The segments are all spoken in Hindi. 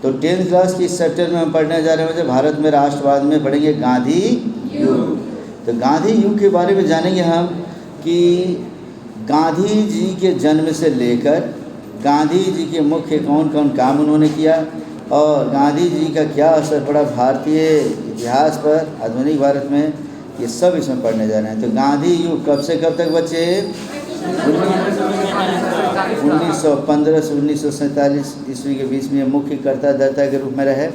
तो 10th क्लास की इस चैप्टर में हम पढ़ने जा रहे हैं भारत में राष्ट्रवाद में पढ़ेंगे गांधी युग। तो गांधी युग के बारे में जानेंगे हम कि गांधी जी के जन्म से लेकर गांधी जी के मुख्य कौन कौन काम उन्होंने किया और गांधी जी का क्या असर पड़ा भारतीय इतिहास पर, आधुनिक भारत में, ये सब इसमें पढ़ने जा रहे हैं। तो गांधी युग कब से कब तक बच्चे? 1915 से 1947 ईस्वी के बीच में मुख्य कर्ता धर्ता के रूप में रहे।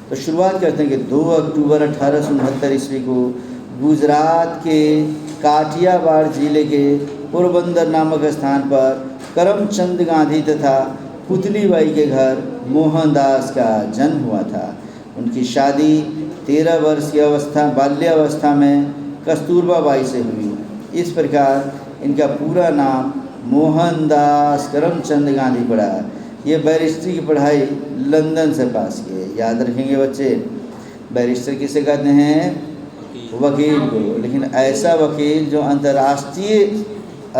तो शुरुआत करते हैं कि 2 अक्टूबर 1869 ईस्वी को गुजरात के काठियावाड़ जिले के पोरबंदर नामक स्थान पर करमचंद गांधी तथा पुतलीबाई के घर मोहनदास का जन्म हुआ था। उनकी शादी 13 वर्ष की बाल्यावस्था में कस्तूरबा बाई से हुई। इस प्रकार इनका पूरा नाम मोहनदास करमचंद गांधी पड़ा। ये बैरिस्ट्री की पढ़ाई लंदन से पास किए। याद रखेंगे बच्चे, बैरिस्टर किसे कहते हैं? वकील को। लेकिन ऐसा वकील जो अंतर्राष्ट्रीय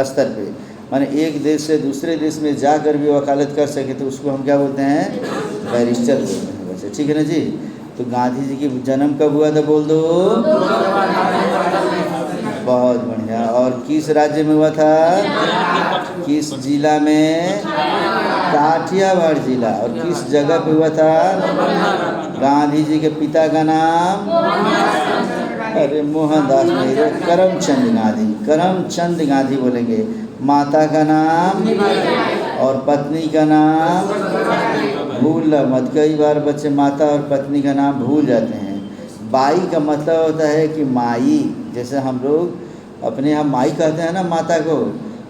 स्तर पे, माने एक देश से दूसरे देश में जाकर भी वकालत कर सके, तो उसको हम क्या बोलते हैं? बैरिस्टर बोलते हैं बच्चे। ठीक है ना जी। तो गांधी जी की जन्म कब हुआ था बोल दो? बहुत बढ़िया। और किस राज्य में हुआ था? किस जिला में? काठियावाड़ जिला। और किस जगह पे हुआ था? गांधी जी के पिता का नाम? अरे मोहनदास नहीं, करमचंद गांधी। करमचंद गांधी बोलेंगे। माता का नाम और पत्नी का नाम भूलना मत। कई बार बच्चे माता और पत्नी का नाम भूल जाते हैं। बाई का मतलब होता है कि माई, जैसे हम लोग अपने यहाँ माई कहते हैं ना माता को।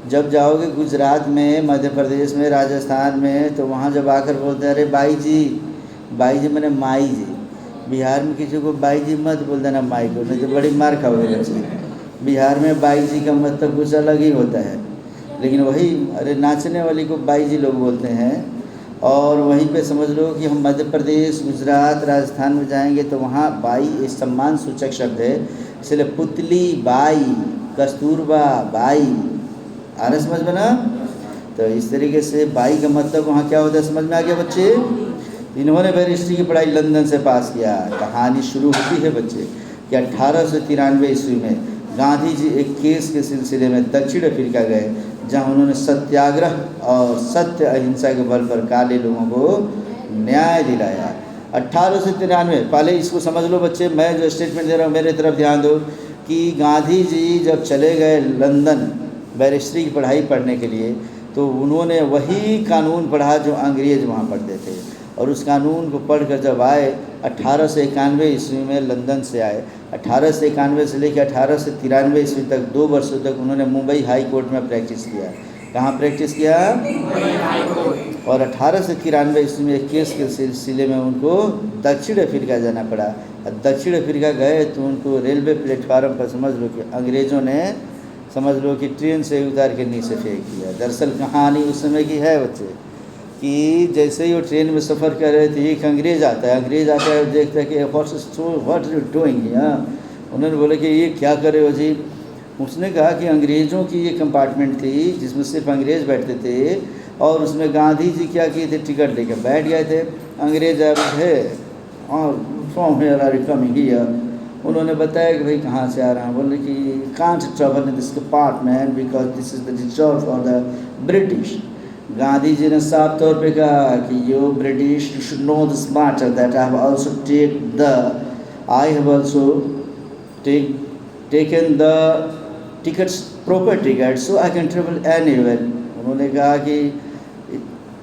जब जाओगे गुजरात में, मध्य प्रदेश में, राजस्थान में, तो वहाँ जब आकर बोलते हैं अरे बाई जी मैंने माई जी। बिहार में किसी को बाई जी मत बोल देना माई को, नहीं तो बड़ी मार खाओगे बच्चे। बिहार में बाई जी का मतलब कुछ अलग ही होता है। लेकिन वही अरे नाचने वाली को बाई जी लोग बोलते हैं। और वहीं पे समझ लो कि हम मध्य प्रदेश, गुजरात, राजस्थान में जाएंगे तो वहाँ बाई एक सम्मान सूचक शब्द है। इसलिए पुतली बाई, कस्तूरबा बाई, आ रहा समझ में ना? तो इस तरीके से बाई का मतलब वहाँ क्या होता है, समझ में आ गया बच्चे? इन्होंने बैरिस्ट्री की पढ़ाई लंदन से पास किया। कहानी शुरू होती है बच्चे कि 1893 ईस्वी में गांधी जी एक केस के सिलसिले में दक्षिण अफ्रीका गए, जहां उन्होंने सत्याग्रह और सत्य अहिंसा के बल पर काले लोगों को न्याय दिलाया। 1893, पहले इसको समझ लो बच्चे, मैं जो स्टेटमेंट दे रहा हूँ मेरे तरफ ध्यान दो कि गांधी जी जब चले गए लंदन बैरिस्ट्री की पढ़ाई पढ़ने के लिए, तो उन्होंने वही कानून पढ़ा जो अंग्रेज़ वहाँ पढ़ते थे। और उस कानून को पढ़कर जब आए 1891 ईस्वी में लंदन से आए। 1891 से लेकर 1893 ईस्वी तक 2 वर्षों तक उन्होंने मुंबई हाई कोर्ट में प्रैक्टिस किया। कहाँ प्रैक्टिस किया? और 1893 ईस्वी में एक केस के सिलसिले में उनको दक्षिण अफ्रीका जाना पड़ा। और दक्षिण अफ्रीका गए तो उनको रेलवे प्लेटफार्म पर समझ लो कि अंग्रेज़ों ने समझ लो कि ट्रेन से उतार के नीचे फेंक दिया। दरअसल कहानी उस समय की है बच्चे कि जैसे ही वो ट्रेन में सफ़र कर रहे थे, एक अंग्रेज़ आता है और देखता है कि what are you doing here. उन्होंने बोला कि ये क्या कर रहे हो जी? उसने कहा कि अंग्रेज़ों की ये कंपार्टमेंट थी जिसमें सिर्फ अंग्रेज़ बैठते थे, और उसमें गांधी जी क्या किए थे, टिकट लेकर बैठ गए थे। अंग्रेज़ है और from here are you coming here. उन्होंने बताया कि भाई कहाँ से आ रहा हूँ। बोले कि can't travel in this compartment because this is the reserve for the British. Gandhi ji ने साफ तौर पे कहा कि you British you should know this matter that I have also taken the tickets, proper ticket, so I can travel anywhere. उन्होंने कहा कि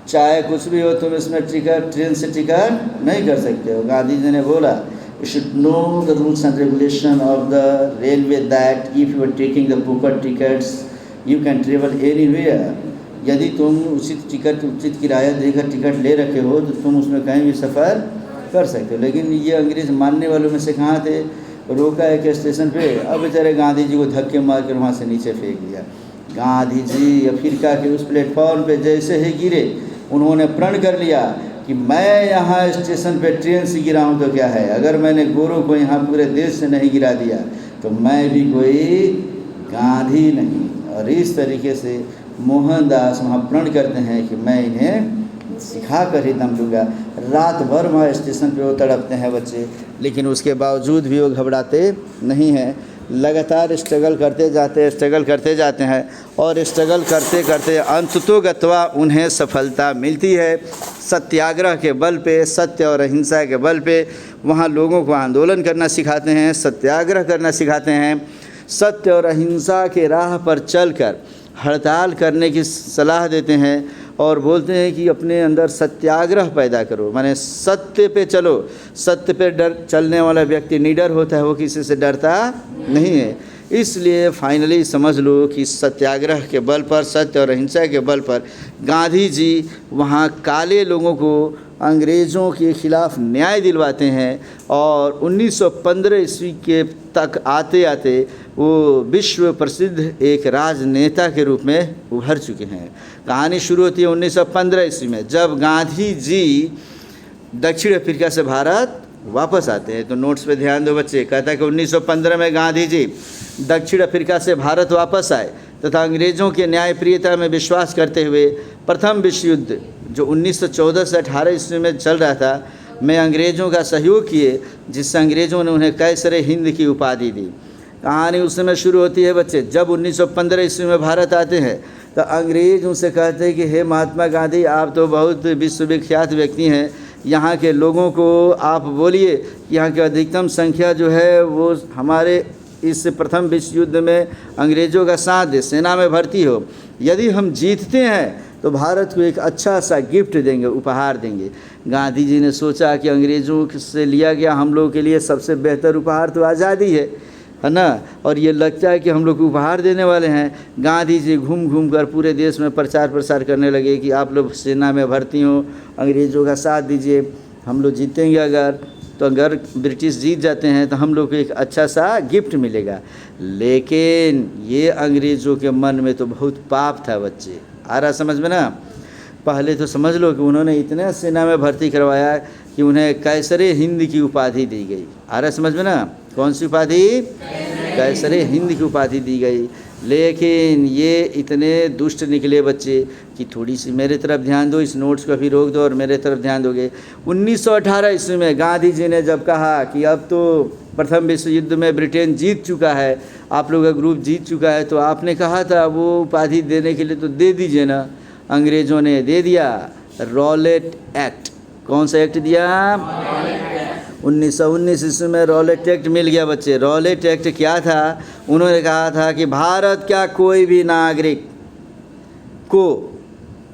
चाहे कुछ भी हो तुम इसमें टिकट, ट्रेन से टिकट नहीं कर सकते हो। गांधी जी ने बोला you should know the rules and regulation of the railway that if you are taking the proper tickets you can travel anywhere। यदि तुम उचित किराया देकर टिकट ले रखे हो तो तुम उसमें कहीं भी सफ़र कर सकते हो। लेकिन ये अंग्रेज़ मानने वालों में से कहाँ थे? रोका एक स्टेशन पे, अब बेचारे गांधी जी को धक्के मार कर वहाँ से नीचे फेंक दिया। गांधी जी अफ्रीका के उस प्लेटफॉर्म पे जैसे ही गिरे, उन्होंने प्रण कर लिया कि मैं यहाँ स्टेशन पे ट्रेन से गिरा हूँ तो क्या है, अगर मैंने गोरों को यहाँ पूरे देश से नहीं गिरा दिया तो मैं भी कोई गांधी नहीं। और इस तरीके से मोहनदास वहाँ प्रण करते हैं कि मैं इन्हें सिखा कर ही दम लूँगा। रात भर वहाँ स्टेशन पे वो तड़पते हैं बच्चे, लेकिन उसके बावजूद भी वो घबराते नहीं हैं। लगातार स्ट्रगल करते जाते हैं और स्ट्रगल करते करते अंततोगत्वा उन्हें सफलता मिलती है। सत्याग्रह के बल पे, सत्य और अहिंसा के बल पे वहाँ लोगों को आंदोलन करना सिखाते हैं, सत्याग्रह करना सिखाते हैं। सत्य और अहिंसा के राह पर चलकर हड़ताल करने की सलाह देते हैं और बोलते हैं कि अपने अंदर सत्याग्रह पैदा करो, माने सत्य पे चलो। सत्य पे चलने वाला व्यक्ति निडर होता है, वो किसी से डरता नहीं है। इसलिए फाइनली समझ लो कि सत्याग्रह के बल पर, सत्य और अहिंसा के बल पर गांधी जी वहाँ काले लोगों को अंग्रेज़ों के ख़िलाफ़ न्याय दिलवाते हैं और 1915 ईस्वी के तक आते आते वो विश्व प्रसिद्ध एक राजनेता के रूप में उभर चुके हैं। कहानी शुरू होती है 1915 ईस्वी में, जब गांधी जी दक्षिण अफ्रीका से भारत वापस आते हैं। तो नोट्स पे ध्यान दो बच्चे। कहता है कि 1915 में गांधी जी दक्षिण अफ्रीका से भारत वापस आए तथा अंग्रेज़ों के न्यायप्रियता में विश्वास करते हुए प्रथम विश्व युद्ध जो 1914 से 18 ईस्वी में चल रहा था में अंग्रेज़ों का सहयोग किए, जिससे अंग्रेज़ों ने उन्हें कैसरे हिंद की उपाधि दी। कहानी उस समय शुरू होती है बच्चे, जब 1915 ईस्वी में भारत आते हैं तो अंग्रेज़ उनसे कहते हैं कि हे महात्मा गांधी, आप तो बहुत विश्वविख्यात व्यक्ति हैं, यहाँ के लोगों को आप बोलिए, यहाँ की अधिकतम संख्या जो है वो हमारे इस प्रथम विश्व युद्ध में अंग्रेज़ों का साथ दे, सेना में भर्ती हो। यदि हम जीतते हैं तो भारत को एक अच्छा सा गिफ्ट देंगे, उपहार देंगे। गांधी जी ने सोचा कि अंग्रेज़ों से लिया गया हम लोग के लिए सबसे बेहतर उपहार तो आज़ादी है ना, और ये लगता है कि हम लोग उपहार देने वाले हैं। गांधी जी घूम घूम कर पूरे देश में प्रचार प्रसार करने लगे कि आप लोग सेना में भर्ती हो, अंग्रेज़ों का साथ दीजिए, हम लोग जीतेंगे अगर ब्रिटिश जीत जाते हैं तो हम लोग को एक अच्छा सा गिफ्ट मिलेगा। लेकिन ये अंग्रेज़ों के मन में तो बहुत पाप था बच्चे। आ रहा समझ में ना? पहले तो समझ लो कि उन्होंने इतने सेना में भर्ती करवाया कि उन्हें कैसरे हिंद की उपाधि दी गई। आ रहा समझ में ना? कौन सी उपाधि? कैसरे हिंद की उपाधि दी गई। लेकिन ये इतने दुष्ट निकले बच्चे कि थोड़ी सी मेरे तरफ ध्यान दो, इस नोट्स को भी रोक दो और मेरे तरफ ध्यान दोगे। 1918 ईस्वी में गांधी जी ने जब कहा कि अब तो प्रथम विश्व युद्ध में ब्रिटेन जीत चुका है, आप लोग का ग्रुप जीत चुका है, तो आपने कहा था वो उपाधि देने के लिए तो दे दीजिए ना। अंग्रेज़ों ने दे दिया, रॉलेट एक्ट। कौन सा एक्ट दिया? 1919 ईस्वी में रॉलेट एक्ट मिल गया बच्चे। रॉलेट एक्ट क्या था? उन्होंने कहा था कि भारत का कोई भी नागरिक को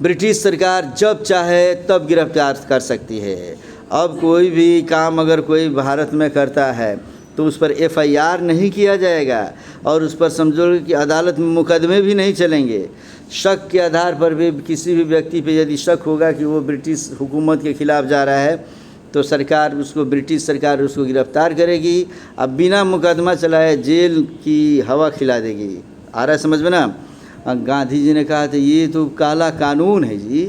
ब्रिटिश सरकार जब चाहे तब गिरफ्तार कर सकती है। अब कोई भी काम अगर कोई भारत में करता है तो उस पर FIR नहीं किया जाएगा और उस पर समझो कि अदालत में मुकदमे भी नहीं चलेंगे। शक के आधार पर भी किसी भी व्यक्ति पे यदि शक होगा कि वो ब्रिटिश हुकूमत के ख़िलाफ़ जा रहा है तो सरकार उसको, ब्रिटिश सरकार उसको गिरफ़्तार करेगी, अब बिना मुकदमा चलाए जेल की हवा खिला देगी। आ रहा है समझ में ना? गांधी जी ने कहा था ये तो काला कानून है जी,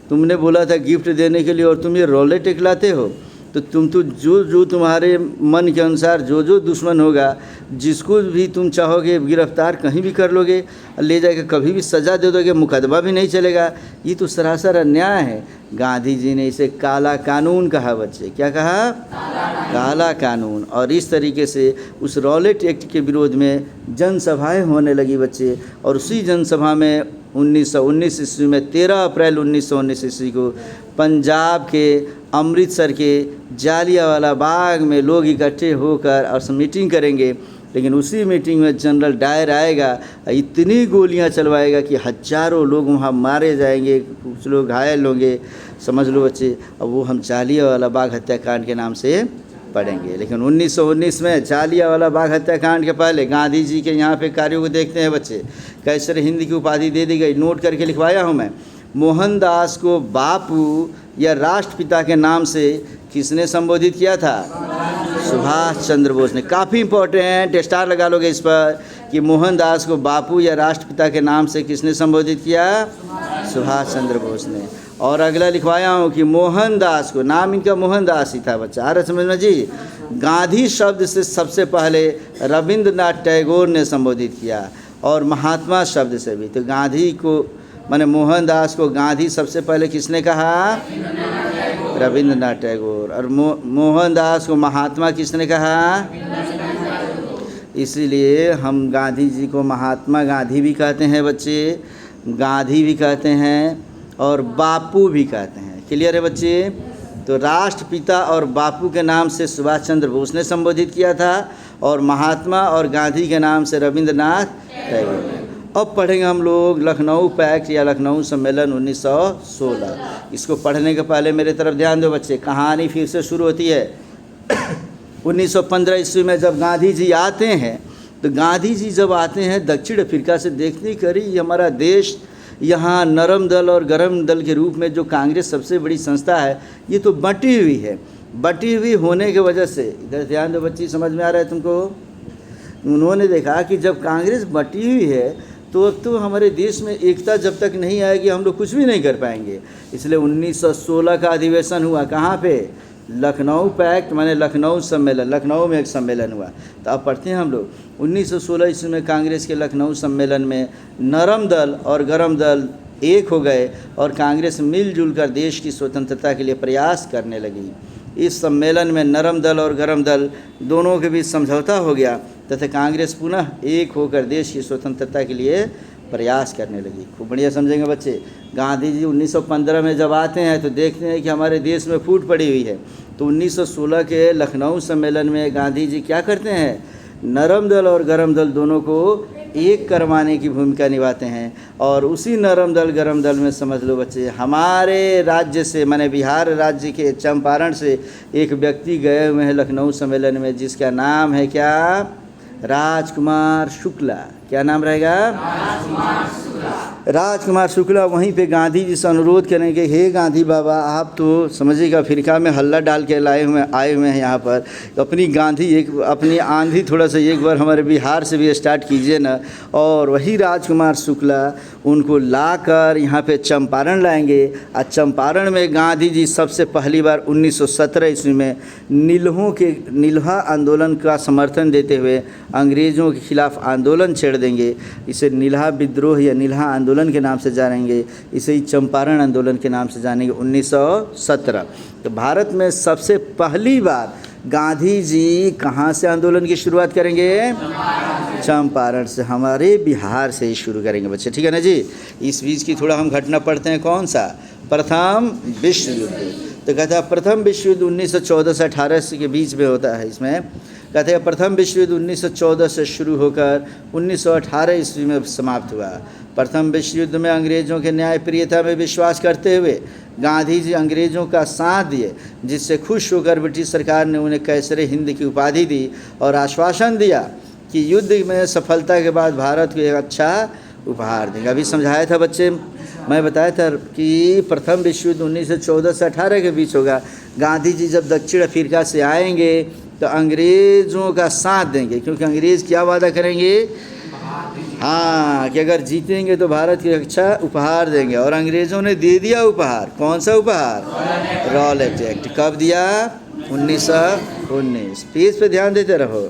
तुमने बोला था गिफ्ट देने के लिए और तुम ये रॉलेट एक्ट लाते हो। तो तुम तो जो तुम्हारे मन के अनुसार जो दुश्मन होगा, जिसको भी तुम चाहोगे गिरफ्तार कहीं भी कर लोगे, ले जाकर कभी भी सज़ा दे दोगे, मुकदमा भी नहीं चलेगा। ये तो सरासर अन्याय है। गांधी जी ने इसे काला कानून कहा बच्चे। क्या कहा? काला कानून। और इस तरीके से उस रॉलेट एक्ट के विरोध में जनसभाएँ होने लगी बच्चे। और उसी जनसभा में 1919 ईस्वी में 13 अप्रैल 1919 ईस्वी को पंजाब के अमृतसर के जालियांवाला बाग में लोग इकट्ठे होकर और मीटिंग करेंगे। लेकिन उसी मीटिंग में जनरल डायर आएगा, इतनी गोलियां चलवाएगा कि हज़ारों लोग वहां मारे जाएंगे, कुछ लोग घायल होंगे। समझ लो बच्चे। अब वो हम जालियांवाला बाग हत्याकांड के नाम से पढ़ेंगे। लेकिन 1919 में जालियांवाला बाग हत्याकांड के पहले गांधी जी के यहाँ पे कार्यों को देखते हैं बच्चे। कैसर हिंद की उपाधि दे दी गई, नोट करके लिखवाया हूँ मैं। मोहनदास को बापू या राष्ट्रपिता के नाम से किसने संबोधित किया था? सुभाष चंद्र बोस ने। काफ़ी इंपॉर्टेंट, स्टार लगा लोगे इस पर कि मोहनदास को बापू या राष्ट्रपिता के नाम से किसने संबोधित किया? सुभाष चंद्र बोस ने। और अगला लिखवाया हूँ कि मोहनदास को, नाम इनका मोहनदास ही था बच्चा। आ रहा समझ में जी? गांधी शब्द से सबसे पहले रविंद्रनाथ टैगोर ने संबोधित किया और महात्मा शब्द से भी। तो गांधी को, माने मोहनदास को गांधी सबसे पहले किसने कहा? रविंद्रनाथ टैगोर। और मोहनदास को महात्मा किसने कहा? इसीलिए हम गांधी जी को महात्मा गांधी भी कहते हैं बच्चे, गांधी भी कहते हैं और बापू भी कहते हैं। क्लियर है बच्चे? तो राष्ट्रपिता और बापू के नाम से सुभाष चंद्र बोस ने संबोधित किया था और महात्मा और गांधी के नाम से रविंद्रनाथ टैगोर ने। अब पढ़ेंगे हम लोग लखनऊ पैक्ट या लखनऊ सम्मेलन 1916। इसको पढ़ने के पहले मेरे तरफ ध्यान दो बच्चे, कहानी फिर से शुरू होती है। 1915 ईस्वी में जब गांधी जी आते हैं, तो गांधी जी जब आते हैं दक्षिण अफ्रीका से, देखने करी हमारा देश यहाँ नरम दल और गरम दल के रूप में जो कांग्रेस सबसे बड़ी संस्था है, ये तो बटी हुई है। बटी हुई होने की वजह से, इधर ध्यान दो बच्ची, समझ में आ रहा है तुमको? उन्होंने देखा कि जब कांग्रेस बटी हुई है तो अब तो हमारे देश में एकता जब तक नहीं आएगी हम लोग कुछ भी नहीं कर पाएंगे। इसलिए 1916 का अधिवेशन हुआ। कहाँ पे? लखनऊ पैक्ट, माने लखनऊ सम्मेलन। लखनऊ में एक सम्मेलन हुआ। तो अब पढ़ते हैं हम लोग 1916 ईस्वी में कांग्रेस के लखनऊ सम्मेलन में नरम दल और गरम दल एक हो गए और कांग्रेस मिलजुल कर देश की स्वतंत्रता के लिए प्रयास करने लगी। इस सम्मेलन में नरम दल और गरम दल दोनों के बीच समझौता हो गया तथा कांग्रेस पुनः एक होकर देश की स्वतंत्रता के लिए प्रयास करने लगी। खूब बढ़िया समझेंगे बच्चे। गांधी जी 1915 में जब आते हैं तो देखते हैं कि हमारे देश में फूट पड़ी हुई है। तो 1916 के लखनऊ सम्मेलन में गांधी जी क्या करते हैं? नरम दल और गरम दल दोनों को एक करवाने की भूमिका निभाते हैं। और उसी नरम दल गरम दल में समझ लो बच्चे, हमारे राज्य से, माने बिहार राज्य के चंपारण से एक व्यक्ति गए हुए हैं लखनऊ सम्मेलन में, जिसका नाम है क्या? राजकुमार शुक्ला। क्या नाम रहेगा? राजकुमार शुक्ला। वहीं पे गांधी जी से अनुरोध करेंगे, हे गांधी बाबा, आप तो समझिएगा अफ्रीका में हल्ला डाल के आए हुए हैं यहाँ पर, तो अपनी गांधी एक अपनी आंधी थोड़ा सा एक बार हमारे बिहार से भी स्टार्ट कीजिए ना। और वही राजकुमार शुक्ला उनको लाकर यहाँ पे चंपारण लाएंगे। और चंपारण में गांधी जी सबसे पहली बार 1917 ईस्वी में नीलहा आंदोलन का समर्थन देते हुए अंग्रेज़ों के खिलाफ आंदोलन छेड़ देंगे। इसे नीलहा विद्रोह या नीलहा आंदोलन के नाम से जानेंगे, इसे ही चंपारण आंदोलन के नाम से जानेंगे 1917। तो भारत में सबसे पहली बार गांधी जी कहाँ से आंदोलन की शुरुआत करेंगे? चंपारण से, हमारे बिहार से ही शुरू करेंगे बच्चे, ठीक है ना जी। इस बीच की थोड़ा हम घटना पढ़ते हैं। कौन सा? प्रथम विश्व युद्ध। तो कहता है प्रथम विश्व युद्ध 1914 से 18 के बीच में होता है। इसमें कहते हैं प्रथम विश्व युद्ध 1914 से शुरू होकर 1918 ईस्वी में समाप्त हुआ। प्रथम विश्व युद्ध में अंग्रेज़ों के न्यायप्रियता में विश्वास करते हुए गांधी जी अंग्रेज़ों का साथ दिए, जिससे खुश होकर ब्रिटिश सरकार ने उन्हें कैसरे हिंद की उपाधि दी और आश्वासन दिया कि युद्ध में सफलता के बाद भारत को एक अच्छा उपहार देंगे। अभी समझाया था बच्चे, मैं बताया था कि प्रथम विश्व युद्ध 1914 से 18 के बीच होगा। गांधी जी जब दक्षिण अफ्रीका से आएंगे तो अंग्रेज़ों का साथ देंगे, क्योंकि अंग्रेज़ क्या वादा करेंगे? हाँ, कि अगर जीतेंगे तो भारत की अच्छा उपहार देंगे। और अंग्रेज़ों ने दे दिया उपहार। कौन सा उपहार? Rowlatt act. कब दिया? 1919। पेज पे ध्यान देते रहो।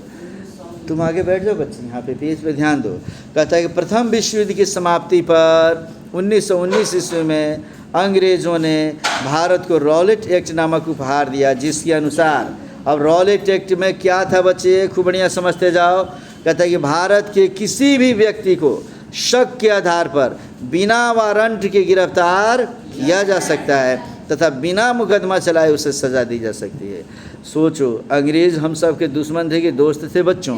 तुम आगे बैठ जाओ बच्चे, यहाँ पे पेज पे ध्यान दो। कहता है कि प्रथम विश्व युद्ध की समाप्ति पर 1919 ईस्वी में अंग्रेज़ों ने भारत को रॉलेट एक्ट नामक उपहार दिया, जिसके अनुसार, अब रॉलेट एक्ट में क्या था बच्चे? खूब बढ़िया समझते जाओ। कहता है कि भारत के किसी भी व्यक्ति को शक के आधार पर बिना वारंट के गिरफ्तार किया जा सकता है तथा बिना मुकदमा चलाए उसे सज़ा दी जा सकती है। सोचो, अंग्रेज़ हम सब के दुश्मन थे कि दोस्त थे बच्चों?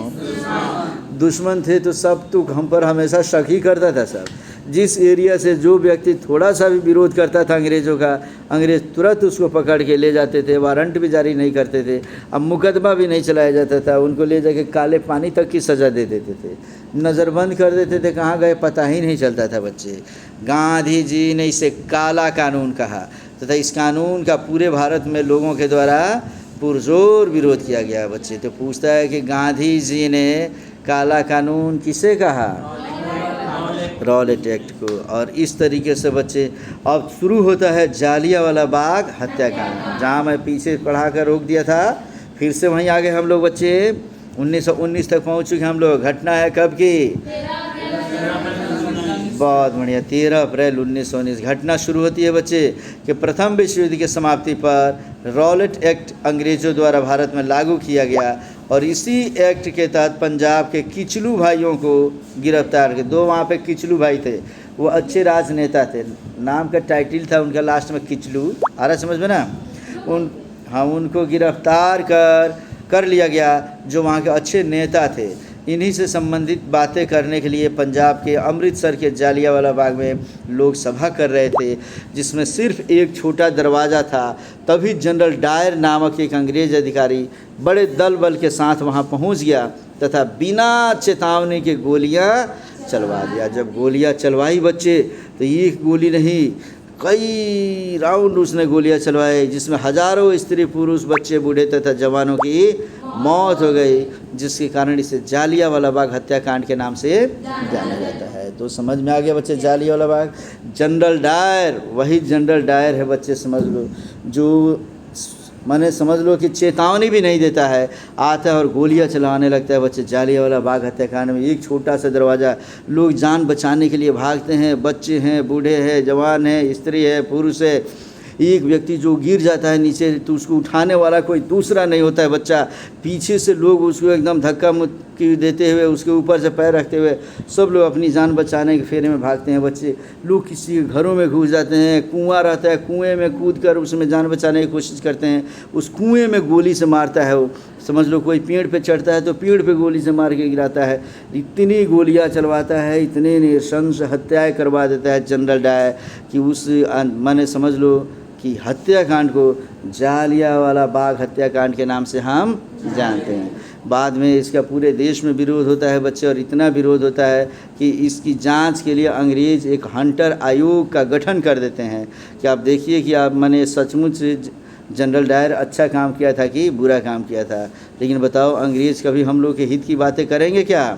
दुश्मन थे तो सब तो हम पर हमेशा शक ही करता था सब। जिस एरिया से जो व्यक्ति थोड़ा सा भी विरोध करता था अंग्रेज़ों का, अंग्रेज़ तुरंत उसको पकड़ के ले जाते थे, वारंट भी जारी नहीं करते थे, अब मुकदमा भी नहीं चलाया जाता था, उनको ले जाके काले पानी तक की सज़ा दे देते थे, नज़रबंद कर देते थे, कहाँ गए पता ही नहीं चलता था बच्चे। गांधी जी ने इसे काला कानून कहा तथा इस कानून का पूरे भारत में लोगों के द्वारा पुरजोर विरोध किया गया बच्चे। तो पूछता है कि गांधी जी ने काला कानून किसे कहा? रॉलेट एक्ट को। और इस तरीके से बच्चे अब शुरू होता है जालियांवाला बाग हत्याकांड, जहाँ मैं पीछे पढ़ा कर रोक दिया था, फिर से वहीं आगे हम लोग बच्चे 1919 तक पहुँच चुके हम लोग। घटना है कब की? बहुत बढ़िया। 13 अप्रैल 1919 घटना शुरू होती है बच्चे कि प्रथम विश्व युद्ध की समाप्ति पर रॉलेट एक्ट अंग्रेज़ों द्वारा भारत में लागू किया गया और इसी एक्ट के तहत पंजाब के किचलू भाइयों को गिरफ्तार किया। 2 वहाँ पे किचलू भाई थे, वो अच्छे राजनेता थे, नाम का टाइटल था उनका लास्ट में किचलू, आ रहा समझ में ना। उनको गिरफ्तार कर लिया गया, जो वहाँ के अच्छे नेता थे। इन्हीं से संबंधित बातें करने के लिए पंजाब के अमृतसर के जालियांवाला बाग में लोग सभा कर रहे थे, जिसमें सिर्फ एक छोटा दरवाज़ा था। तभी जनरल डायर नामक एक अंग्रेज़ अधिकारी बड़े दल बल के साथ वहां पहुंच गया तथा बिना चेतावनी के गोलियां चलवा दिया। जब गोलियां चलवाई बच्चे, तो एक गोली नहीं, कई राउंड उसने गोलियां चलवाए, जिसमें हजारों स्त्री पुरुष बच्चे बूढ़े तथा जवानों की मौत हो गई, जिसके कारण इसे जालियांवाला बाग हत्याकांड के नाम से जाना जाता है। तो समझ में आ गया बच्चे, जालियांवाला बाग। जनरल डायर, वही जनरल डायर है बच्चे, समझ लो, जो माने समझ लो कि चेतावनी भी नहीं देता है, आता है और गोलियां चलाने लगता है बच्चे। जालियांवाला बाग हत्याकांड में एक छोटा सा दरवाज़ा, लोग जान बचाने के लिए भागते हैं, बच्चे हैं, बूढ़े हैं, जवान हैं, स्त्री है, पुरुष है। एक व्यक्ति जो गिर जाता है नीचे, तो उसको उठाने वाला कोई दूसरा नहीं होता है बच्चा, पीछे से लोग उसको एकदम धक्का मुक्की देते हुए, उसके ऊपर से पैर रखते हुए सब लोग अपनी जान बचाने के फेरे में भागते हैं बच्चे। लोग किसी के घरों में घुस जाते हैं, कुआं रहता है, कुएं में कूद कर उसमें जान बचाने की कोशिश करते हैं, उस कुएं में गोली से मारता है वो। समझ लो कोई पेड़ पे चढ़ता है तो पेड़ पे गोली से मार के गिराता है। इतनी गोलियां चलवाता है, इतने नृशंस हत्याएँ करवा देता है जनरल डायर कि उस माने समझ लो कि हत्याकांड को जालियांवाला बाग हत्याकांड के नाम से हम जानते हैं। बाद में इसका पूरे देश में विरोध होता है बच्चे, और इतना विरोध होता है कि इसकी जांच के लिए अंग्रेज़ एक हंटर आयोग का गठन कर देते हैं कि आप देखिए कि आप मैंने सचमुच जनरल डायर अच्छा काम किया था कि बुरा काम किया था। लेकिन बताओ, अंग्रेज़ कभी हम लोग के हित की बातें करेंगे क्या?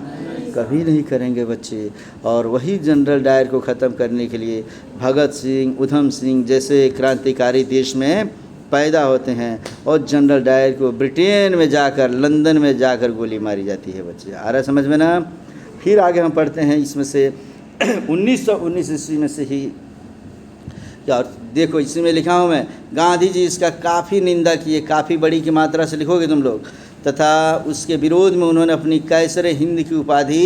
कभी नहीं करेंगे बच्चे। और वही जनरल डायर को ख़त्म करने के लिए भगत सिंह, उधम सिंह जैसे क्रांतिकारी देश में पैदा होते हैं, और जनरल डायर को ब्रिटेन में जाकर, लंदन में जाकर गोली मारी जाती है बच्चे। आ रहा समझ में ना। फिर आगे हम पढ़ते हैं इसमें से 1919 ईस्वी में से ही, और देखो इसमें लिखा हूँ मैं, गांधी जी इसका काफ़ी निंदा किए, काफ़ी बड़ी की मात्रा से लिखोगे तुम लोग, तथा उसके विरोध में उन्होंने अपनी कैसर हिंद की उपाधि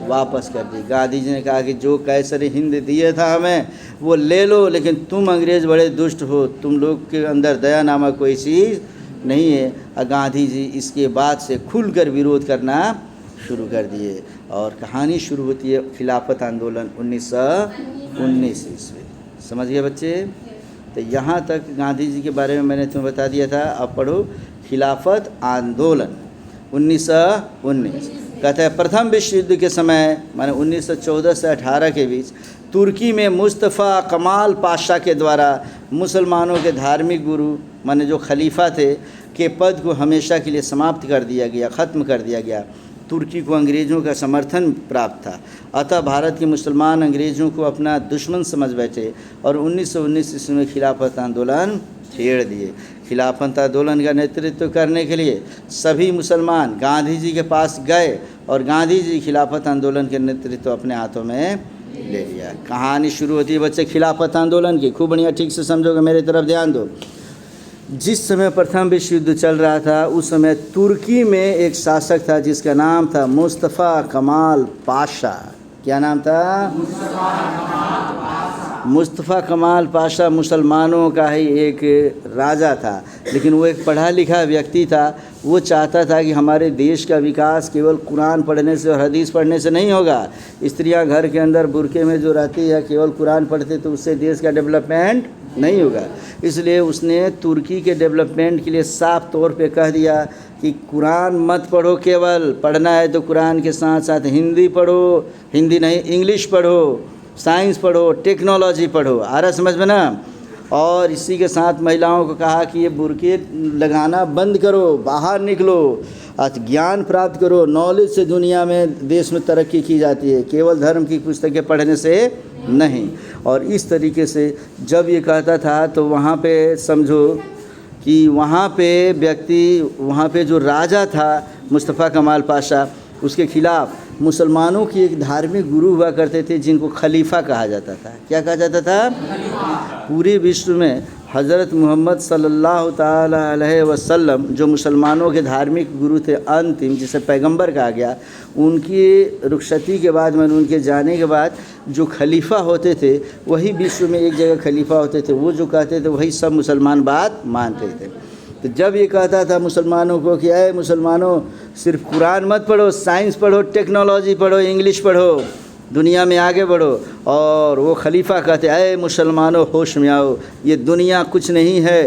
वापस कर दी। गांधी जी ने कहा कि जो कैसर हिंद दिए था हमें वो ले लो, लेकिन तुम अंग्रेज़ बड़े दुष्ट हो, तुम लोग के अंदर दया नामक कोई चीज़ नहीं है। और गांधी जी इसके बाद से खुलकर विरोध करना शुरू कर दिए, और कहानी शुरू होती है खिलाफत आंदोलन 1919 ईस्वी। समझ गए बच्चे? तो यहाँ तक गांधी जी के बारे में मैंने तुम्हें बता दिया था। अब पढ़ो खिलाफत आंदोलन 1919। कहते हैं प्रथम विश्व युद्ध के समय, माने 1914 से 18 के बीच, तुर्की में मुस्तफ़ा कमाल पाशा के द्वारा मुसलमानों के धार्मिक गुरु, माने जो खलीफा थे, के पद को हमेशा के लिए समाप्त कर दिया गया, ख़त्म कर दिया गया। तुर्की को अंग्रेज़ों का समर्थन प्राप्त था, अतः भारत के मुसलमान अंग्रेज़ों को अपना दुश्मन समझ बैठे और 1919 ईस्वी में खिलाफत आंदोलन छेड़ दिए। खिलाफत आंदोलन का नेतृत्व करने के लिए सभी मुसलमान गांधी जी के पास गए, और गांधी जी खिलाफत आंदोलन के नेतृत्व अपने हाथों में ले लिया। कहानी शुरू होती है बच्चे खिलाफत आंदोलन की, खूब बढ़िया, ठीक से समझोगे, मेरी तरफ ध्यान दो। जिस समय प्रथम विश्व युद्ध चल रहा था, उस समय तुर्की में एक शासक था जिसका नाम था मुस्तफ़ा कमाल पाशा। क्या नाम था? मुस्तफ़ा कमाल पाशा मुसलमानों का ही एक राजा था, लेकिन वो एक पढ़ा लिखा व्यक्ति था। वो चाहता था कि हमारे देश का विकास केवल कुरान पढ़ने से और हदीस पढ़ने से नहीं होगा। स्त्रियां घर के अंदर बुरके में जो रहती है, केवल कुरान पढ़ते तो उससे देश का डेवलपमेंट नहीं होगा। इसलिए उसने तुर्की के डेवलपमेंट के लिए साफ तौर पे कह दिया कि कुरान मत पढ़ो, केवल पढ़ना है तो कुरान के साथ साथ हिंदी पढ़ो, हिंदी नहीं इंग्लिश पढ़ो, साइंस पढ़ो, टेक्नोलॉजी पढ़ो। आ रहा समझ में ना। और इसी के साथ महिलाओं को कहा कि ये बुरके लगाना बंद करो, बाहर निकलो, आज ज्ञान प्राप्त करो। नॉलेज से दुनिया में, देश में तरक्की की जाती है, केवल धर्म की पुस्तकें पढ़ने से नहीं। और इस तरीके से जब ये कहता था, तो वहाँ पे समझो कि वहाँ पे व्यक्ति, वहाँ पे जो राजा था मुस्तफ़ा कमाल पाशा, उसके खिलाफ मुसलमानों की एक धार्मिक गुरु हुआ करते थे जिनको खलीफा कहा जाता था। क्या कहा जाता था? पूरे विश्व में हज़रत मोहम्मद सल्लल्लाहु ताला अलैहि वसल्लम जो मुसलमानों के धार्मिक गुरु थे, अंतिम जिसे पैगंबर कहा गया, उनकी रुखसती के बाद में, उनके जाने के बाद जो खलीफा होते थे वही विश्व में एक जगह खलीफा होते थे। वो जो कहते थे वही सब मुसलमान बात मानते थे। तो जब ये कहता था मुसलमानों को कि अरे मुसलमानों सिर्फ कुरान मत पढ़ो, साइंस पढ़ो, टेक्नोलॉजी पढ़ो, इंग्लिश पढ़ो, दुनिया में आगे बढ़ो, और वो खलीफा कहते अरे मुसलमानों होश में आओ, ये दुनिया कुछ नहीं है,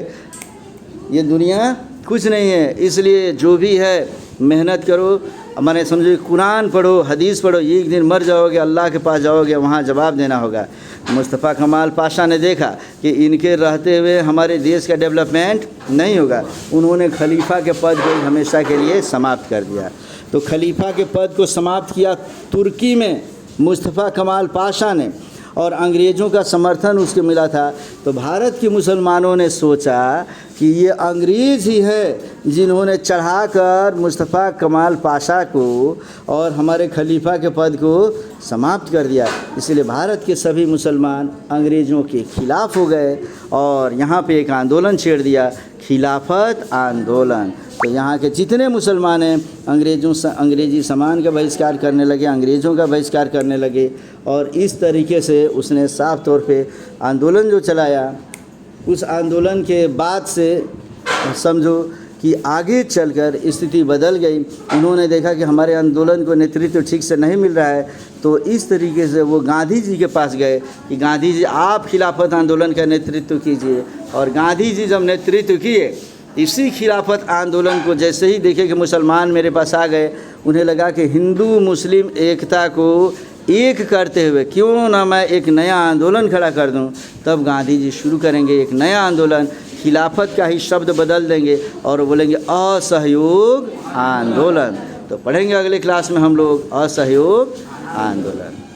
ये दुनिया कुछ नहीं है, इसलिए जो भी है मेहनत करो, माने समझो कुरान पढ़ो, हदीस पढ़ो, एक दिन मर जाओगे, अल्लाह के पास जाओगे, वहाँ जवाब देना होगा। मुस्तफ़ा कमाल पाशा ने देखा कि इनके रहते हुए हमारे देश का डेवलपमेंट नहीं होगा, उन्होंने खलीफा के पद को हमेशा के लिए समाप्त कर दिया। तो खलीफा के पद को समाप्त किया तुर्की में मुस्तफ़ा कमाल पाशा ने, और अंग्रेज़ों का समर्थन उसके मिला था। तो भारत के मुसलमानों ने सोचा कि ये अंग्रेज़ ही है जिन्होंने चढ़ाकर मुस्तफ़ा कमाल पाशा को और हमारे खलीफा के पद को समाप्त कर दिया। इसलिए भारत के सभी मुसलमान अंग्रेज़ों के ख़िलाफ़ हो गए और यहाँ पे एक आंदोलन छेड़ दिया, खिलाफत आंदोलन। तो यहाँ के जितने मुसलमान हैं अंग्रेज़ी सामान का बहिष्कार करने लगे, अंग्रेज़ों का बहिष्कार करने लगे, और इस तरीके से उसने साफ तौर पे आंदोलन जो चलाया, उस आंदोलन के बाद से समझो कि आगे चलकर स्थिति बदल गई। उन्होंने देखा कि हमारे आंदोलन को नेतृत्व ठीक से नहीं मिल रहा है, तो इस तरीके से वो गांधी जी के पास गए कि गांधी जी आप खिलाफत आंदोलन का नेतृत्व कीजिए। और गांधी जी जब नेतृत्व किए, इसी खिलाफत आंदोलन को जैसे ही देखे कि मुसलमान मेरे पास आ गए, उन्हें लगा कि हिंदू मुस्लिम एकता को एक करते हुए क्यों ना मैं एक नया आंदोलन खड़ा कर दूं। तब गांधी जी शुरू करेंगे एक नया आंदोलन, खिलाफत का ही शब्द बदल देंगे और बोलेंगे असहयोग आंदोलन। तो पढ़ेंगे अगले क्लास में हम लोग असहयोग आंदोलन।